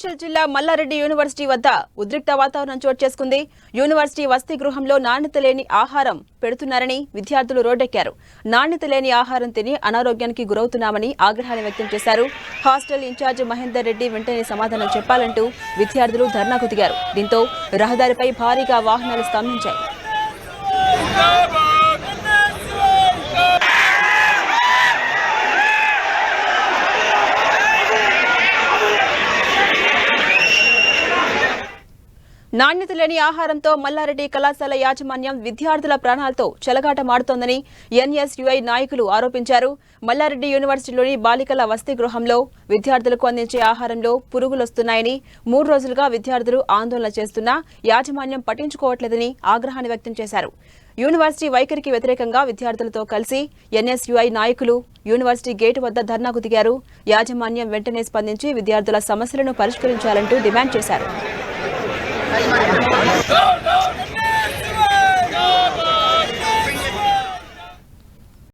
మేడ్చల్ జిల్లా మల్లారెడ్డి యూనివర్సిటీ వద్ద ఉద్రిక్త వాతావరణం చోటు చేసుకుంది. యూనివర్సిటీ వసతి గృహంలో నాణ్యత లేని ఆహారం పెడుతున్నారని విద్యార్థులు రోడ్డెక్కారు. నాణ్యత లేని ఆహారం తిని అనారోగ్యానికి గురవుతున్నామని ఆగ్రహాన్ని వ్యక్తం చేశారు. హాస్టల్ ఇన్ఛార్జ్ మహేందర్ రెడ్డి వెంటనే సమాధానం చెప్పాలంటూ విద్యార్థులు ధర్నాకు దిగారు. దీంతో రహదారిపై భారీగా వాహనాలు స్తంభించాయి. నాణ్యత లేని ఆహారంతో మల్లారెడ్డి కళాశాల యాజమాన్యం విద్యార్థుల ప్రాణాలతో చెలగాటమాడుతోందని ఎన్ఎస్యుఐ నాయకులు ఆరోపించారు. మల్లారెడ్డి యూనివర్సిటీలోని బాలికల వసతి గృహంలో విద్యార్థులకు అందించే ఆహారంలో పురుగులొస్తున్నాయని 3 రోజులుగా విద్యార్థులు ఆందోళన చేస్తున్నా యాజమాన్యం పట్టించుకోవట్లేదని ఆగ్రహాన్ని వ్యక్తం చేశారు. యూనివర్సిటీ వైఖరికి వ్యతిరేకంగా విద్యార్థులతో కలిసి ఎన్ఎస్యుఐ నాయకులు యూనివర్సిటీ గేటు వద్ద ధర్నాకు దిగారు. యాజమాన్యం వెంటనే స్పందించి విద్యార్థుల సమస్యలను పరిష్కరించాలంటూ డిమాండ్ చేశారు.